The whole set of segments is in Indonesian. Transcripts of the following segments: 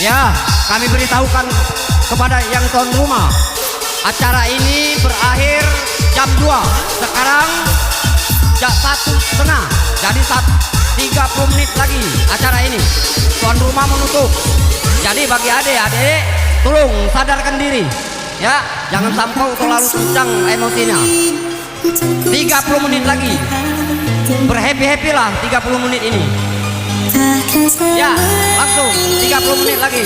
Ya, kami beritahukan kepada yang tuan rumah, acara ini berakhir jam 2. Sekarang jam 1:30. Jadi 30 menit lagi acara ini. Tuan rumah menutup. Jadi bagi adik-adik, tolong sadarkan diri. Ya, jangan sampai terlalu kencang emosinya. 30 menit lagi. Berhappy-happy lah 30 menit ini. Ya, langsung 30 menit lagi.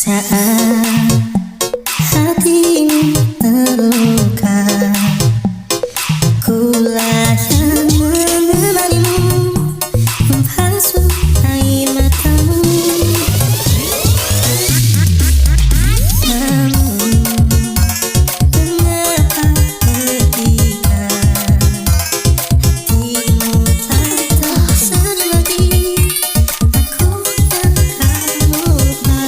Saat hatimu terluka, kulah yang menemanimu, membasuh air matamu. Namun mengapa ketika hatimu tak tersenyum lagi, aku yang akan lupa.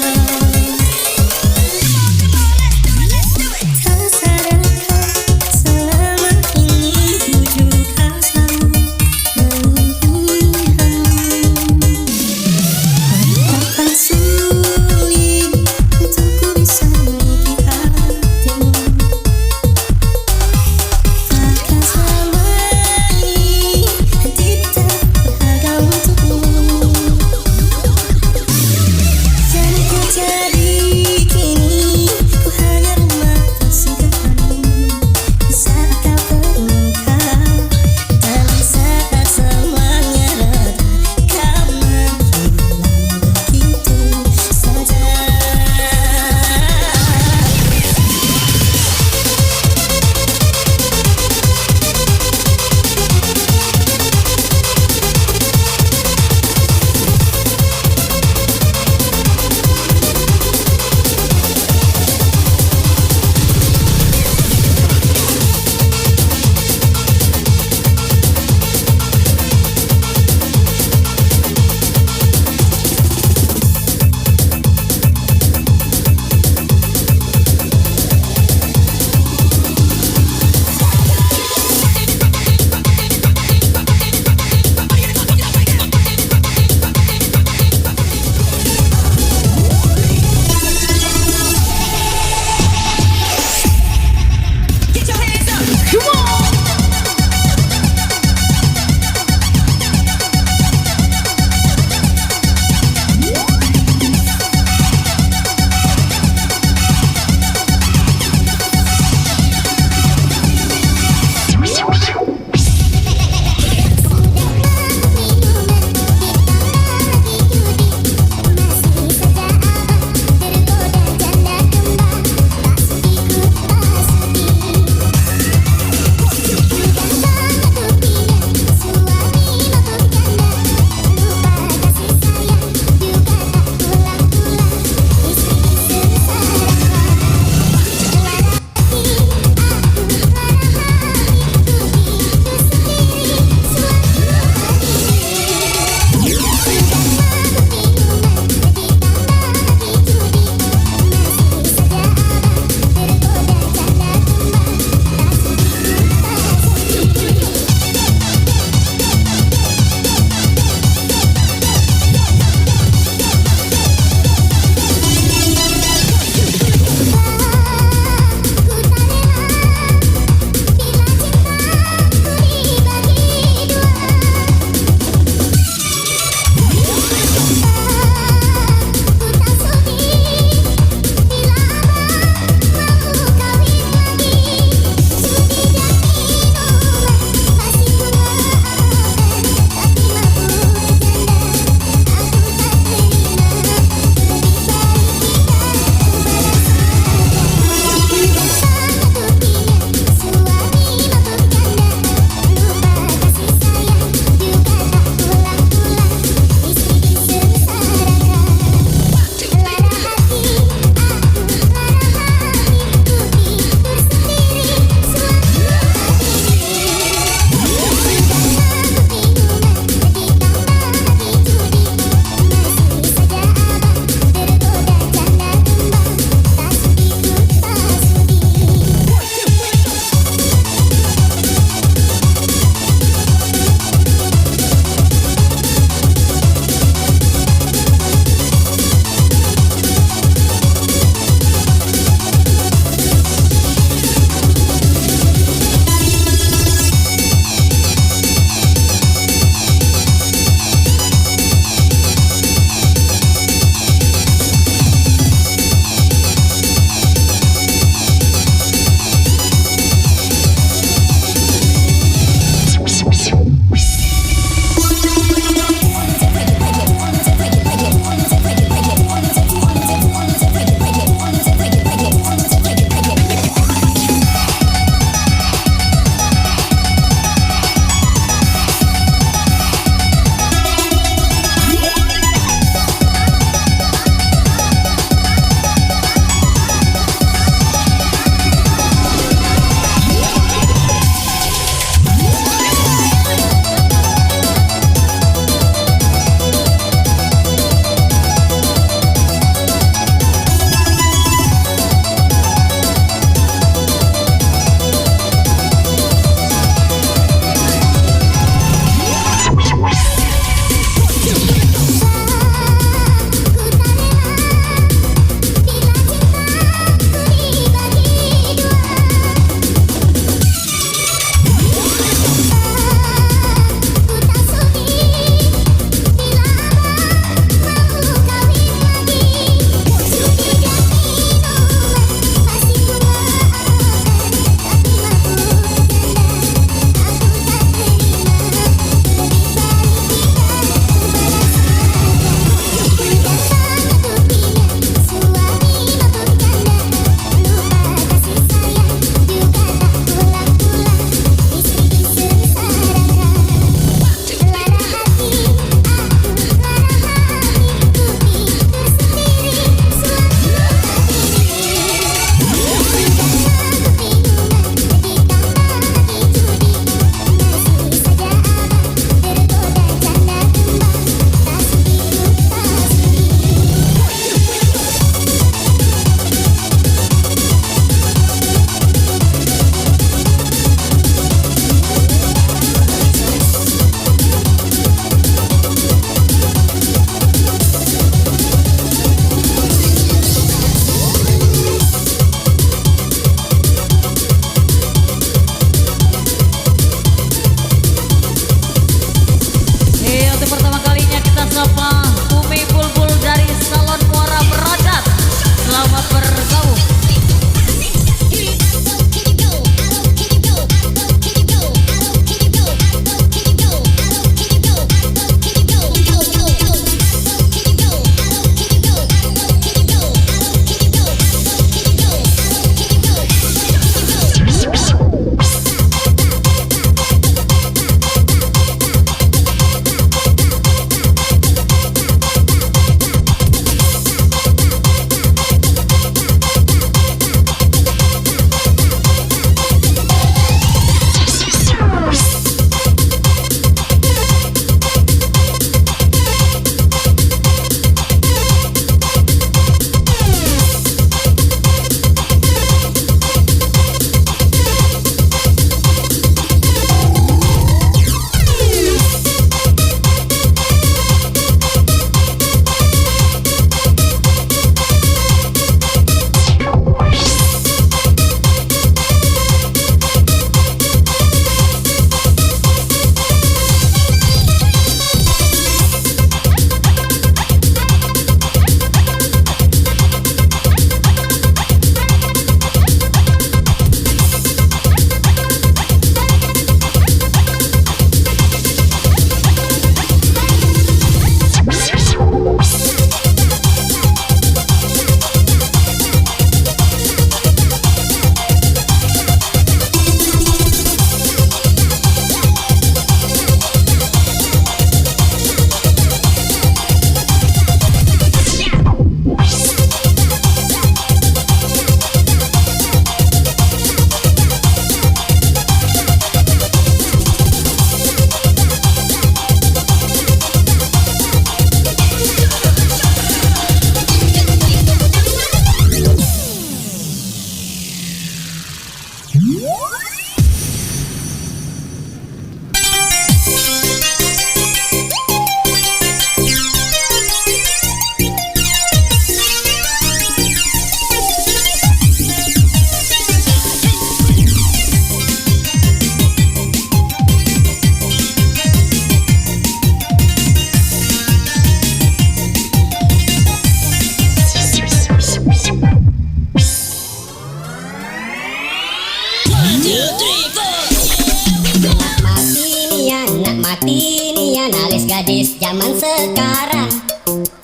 zaman sekarang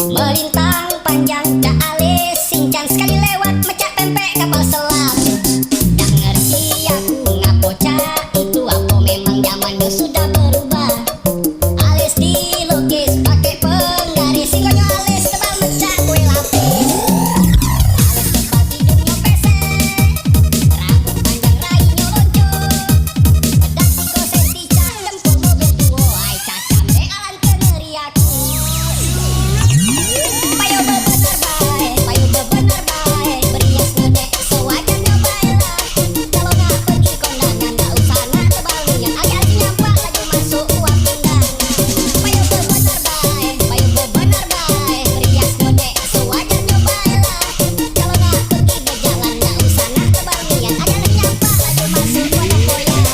melintang panjang dak alis sinchan sekali lewat mecak pempek kapal selam. Tak ngerti aku ngapo cak itu apa memang zamannya sudah berubah. Alis dilukis pakai penggaris singgonyo alis tebal mecak kue lapis. Alis tebal hidungnya pesek, rambut panjang rainya lonjong, bedak 3 senti cak jempol mobil tuo. Ai cacam dek alan keneri aku. Payo bebener bae, berias ngedek sewajarnya baelah. Kalau nak pergi kondangan tak usah nak tebal niat, agak nyampak lagi masuk uang pinggang. Payo bebener bae, berias ngedek sewajarnya baelah. Kalau nak pergi berjalan tak usah nak tebal niat, agak nyampak lagi masuk uang koyak.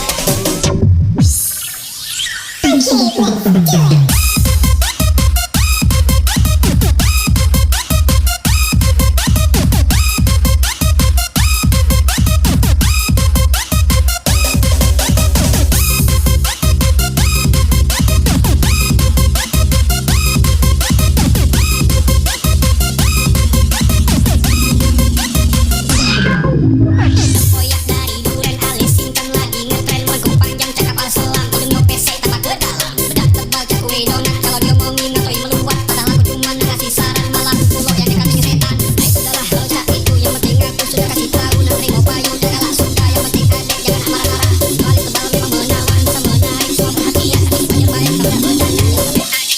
Koyak dari duren alis sinchan lagi ngetren lengkung panjang cak kapal selam hidungnya pesek tambah ke dalam bedak tebal cak kue donat kalau dia mau ngingetoi meluat padahal aku cuma ngasih saran malah pulau yang dikasih setan. Nah sudahlah kalau cak itu yang penting aku sudah kasih tahu nak terima payu dan galak suka yang penting adek jangan marah-marah. Kali tebal memang menawan bisa menarik semua perhatian hati banyak baik tak bertanya yang lebih adek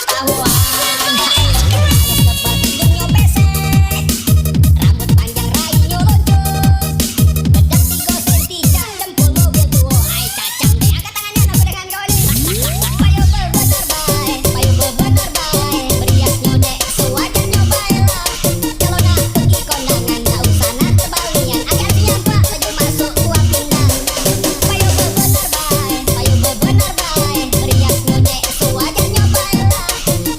tahuan. Alis tebal hidungnya pesek, rambut panjang rainya lonjong, bedak 3 senti cak jempol mobil tuo. Ai cacam deh angkat tangannya nak dengan kau ni. Payo bebener bae, berias nyodek sewajarnya baelah. Kalau nak pergi kondangan tak usah nak tebal niat, agak nyampak lagi masuk uang pinggang. Payo bebener bae, berias nyodek sewajarnya baelah.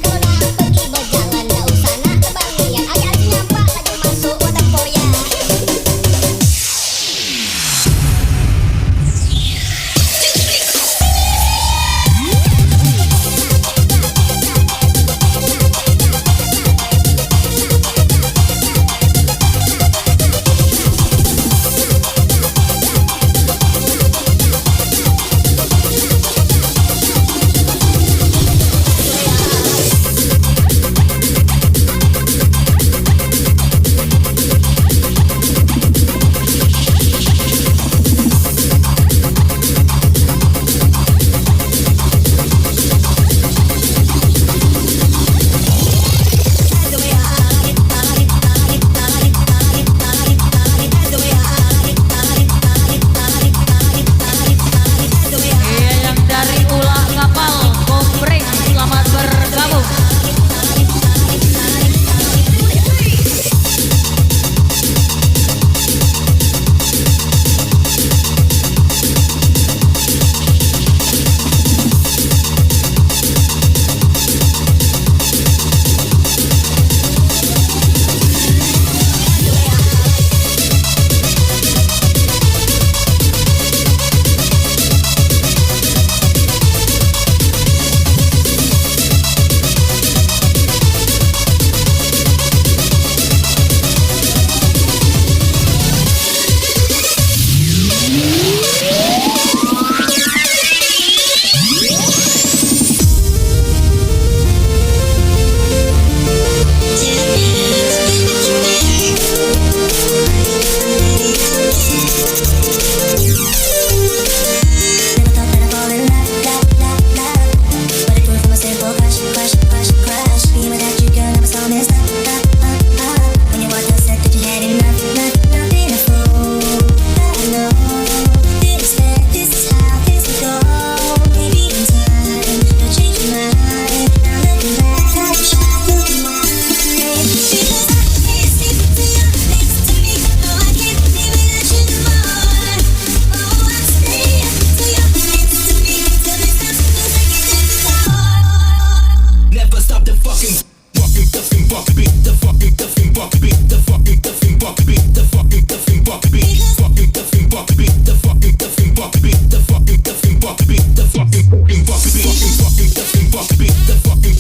Kalau nak pergi berjalan tak usah nak tebal niat, agak nyampak lagi masuk uang tempoyak. Yang dari ulah kapal Kombreng selamat bergabung. fucking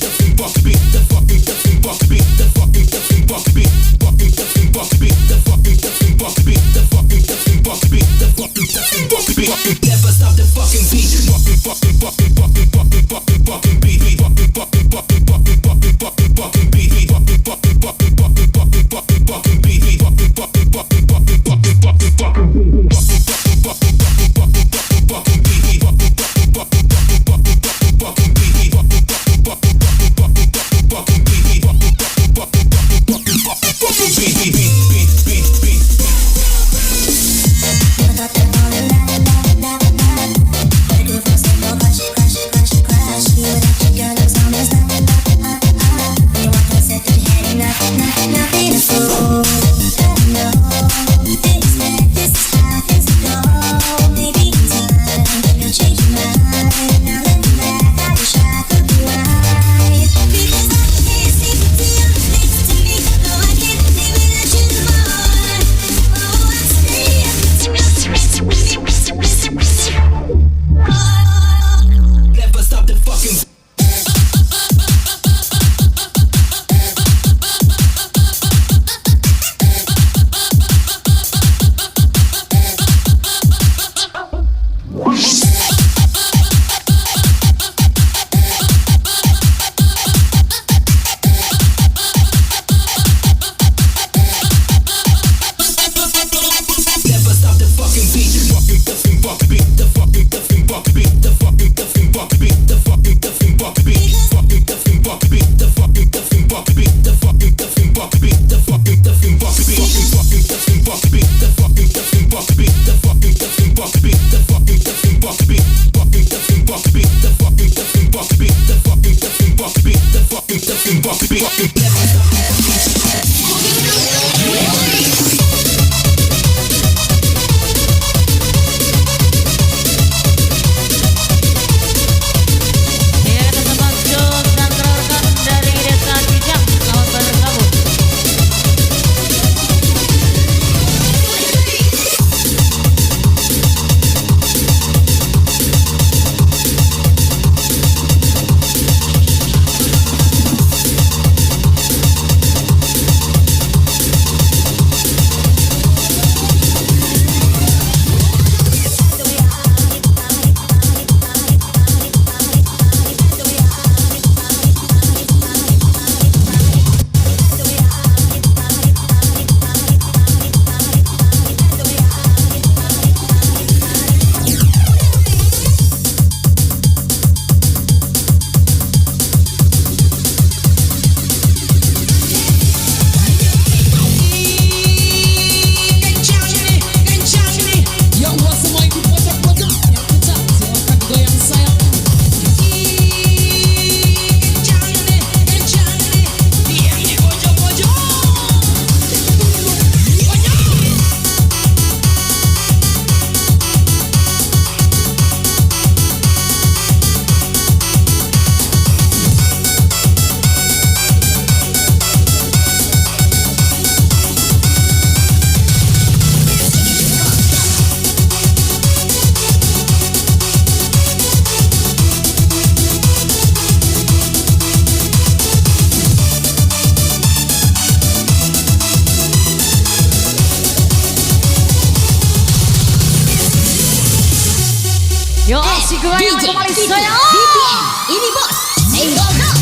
Yo, si gue yang kembali saya. Ini bos, senggol dong.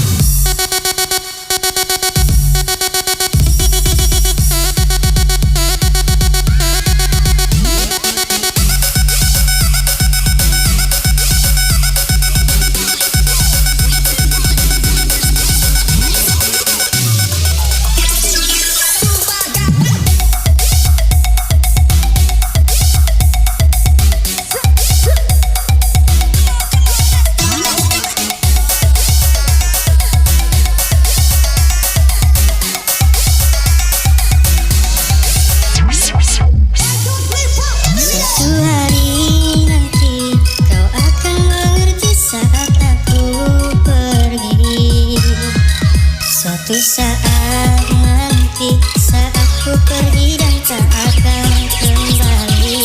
Suatu saat nanti saat ku pergi dan tak akan kembali.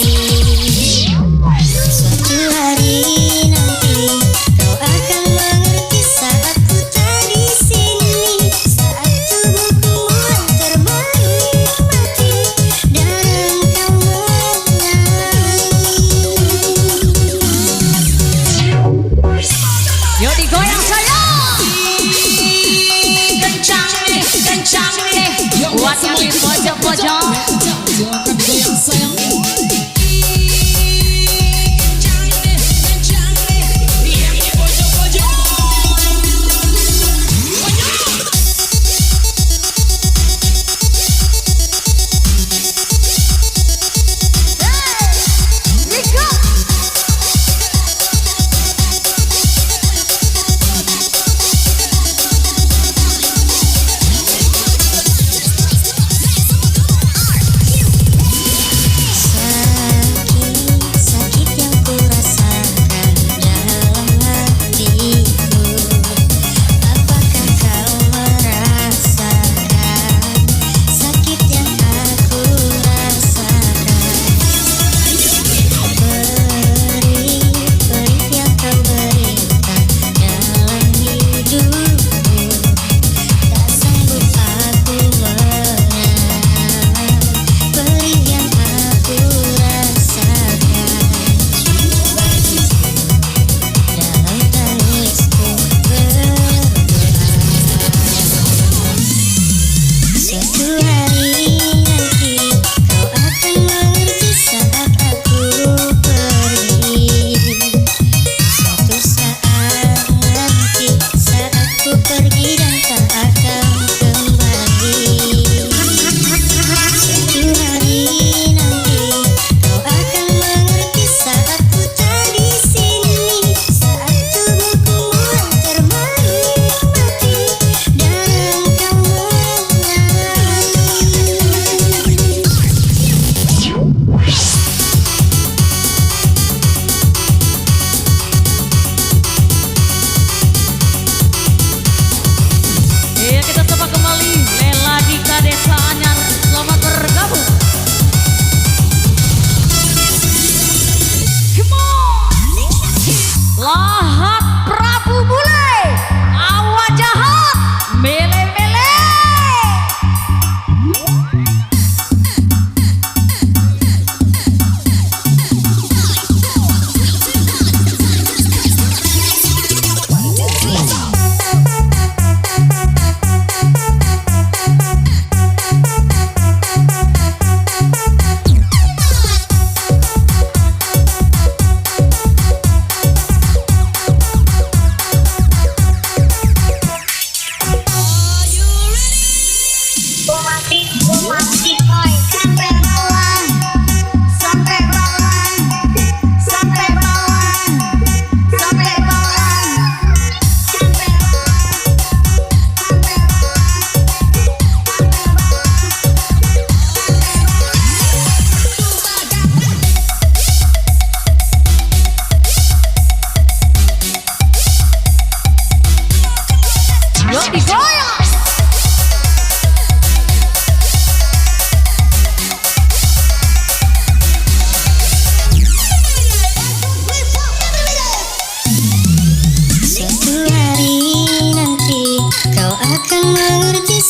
Suatu hari nanti kau akan mengerti saat ku tak di sini, saat tubuhku mulai pojok-pojok. Silakan goyang sayang.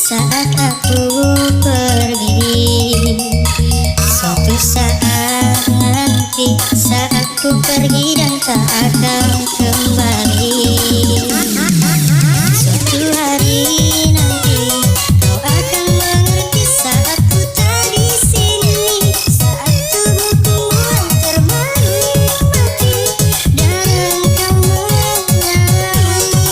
saat aku pergi. Suatu saat nanti saat ku pergi dan tak akan kembali. Suatu hari nanti kau akan mengerti saat ku tak di sini. Saat tubuhku mulai termenikmati dan engkau mengalami.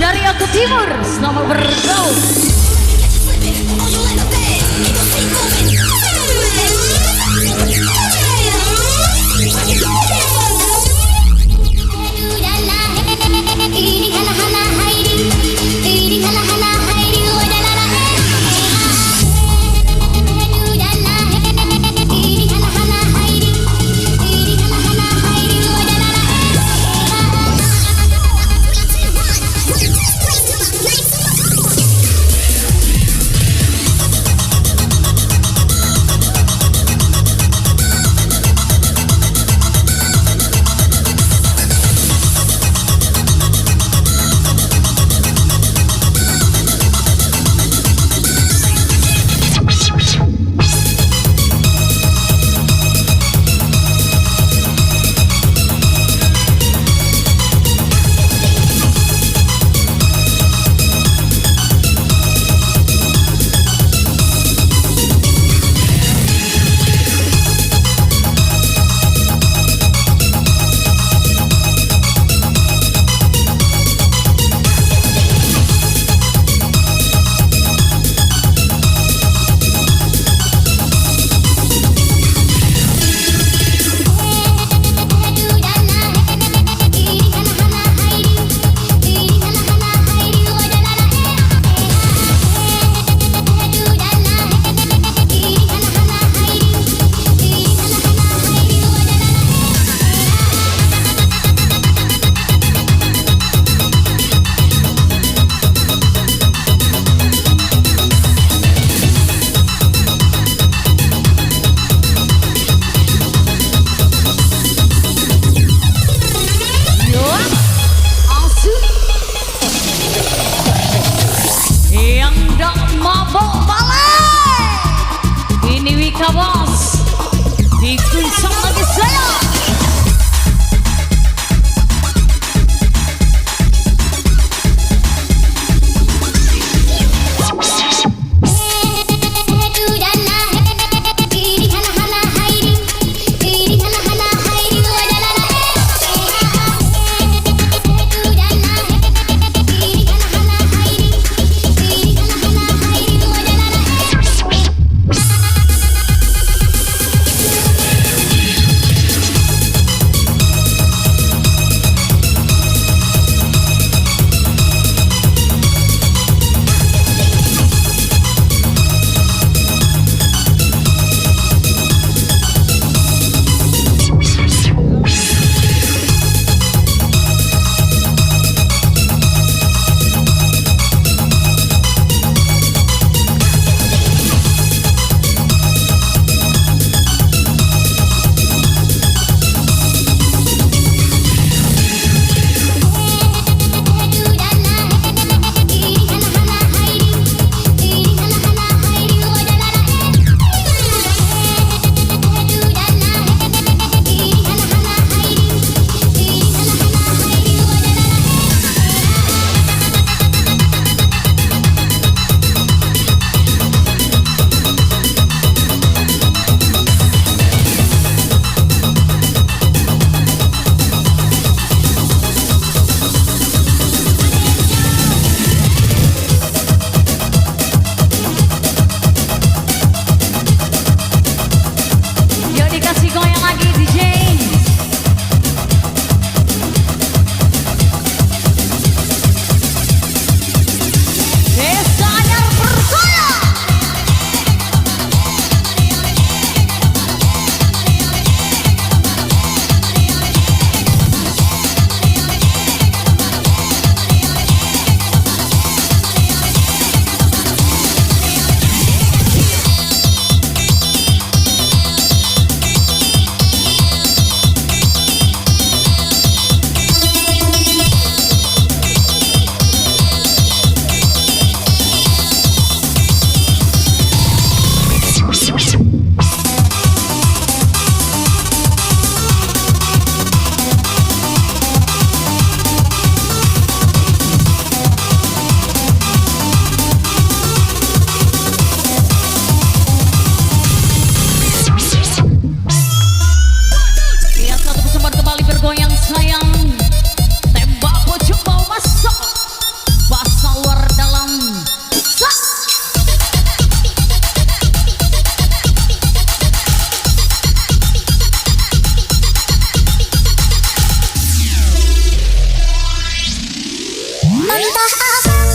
dari aku timur, selamat bergaul.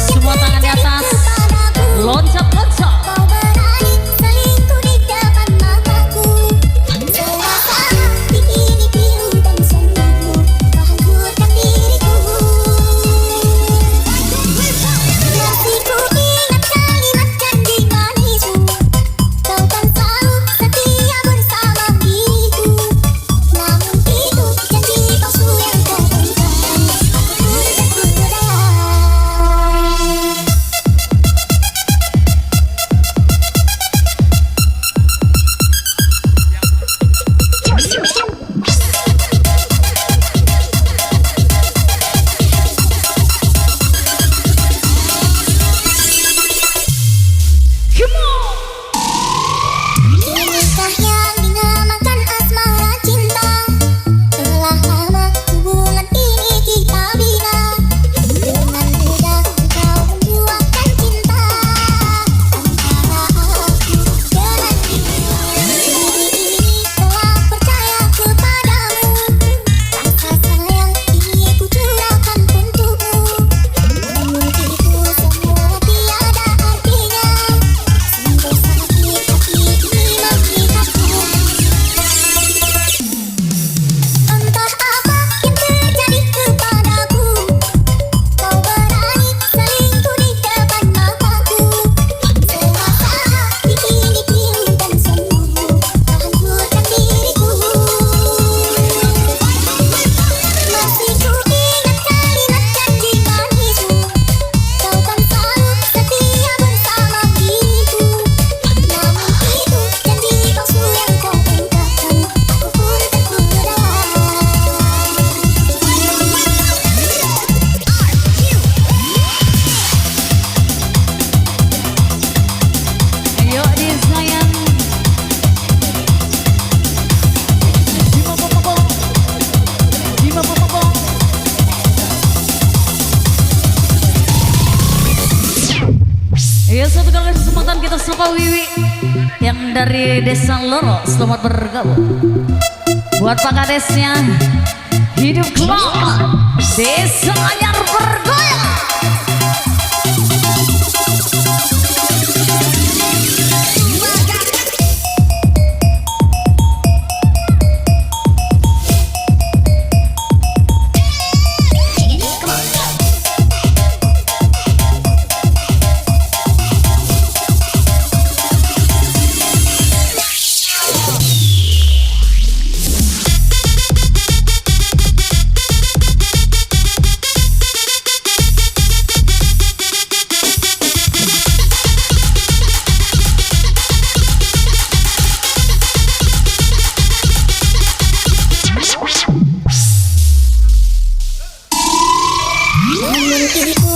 Semua tangan di atas. Loncat-loncat. Kau berani selingkuh di depan mataku. Serasa ini pilu dan semu, kau hancurkan diriku. Masih ku ingat kalimat janji manismu, kau kan selalu setia bersama diriku. Namun itu janji palsu yang kau berikan, aku pun tergoda. Inikah yang dinamakan asmara cinta, telah lama hubungan ini kita bina. Dengan mudah engkau menjualkan cinta antara aku dengan dirimu. Diri ini telah percaya kepadamu, rasa sayang ini ku curahkan untukmu. Namun itu semua tiada artinya, sungguh sakit hati ini mengikat. Entah apa yang terjadi kepadaku, kau berani selingkuh di depan mataku. Serasa hati ini pilu dan semu, kau hancurkan diriku. Masih ku ingat kalimat janji manismu, kau kan selalu setia bersama diriku. Namun itu janji palsu yang kau ungkapkan, aku pun tergoda. Ayo disayang. Jima popopong. Iya, satu kali kesempatan kita sapa Wiwi yang dari Desa Loro. Selamat bergabung. Buat Pak Kadesnya, hidup kelak Desa Anyar bergoyang. Namun diriku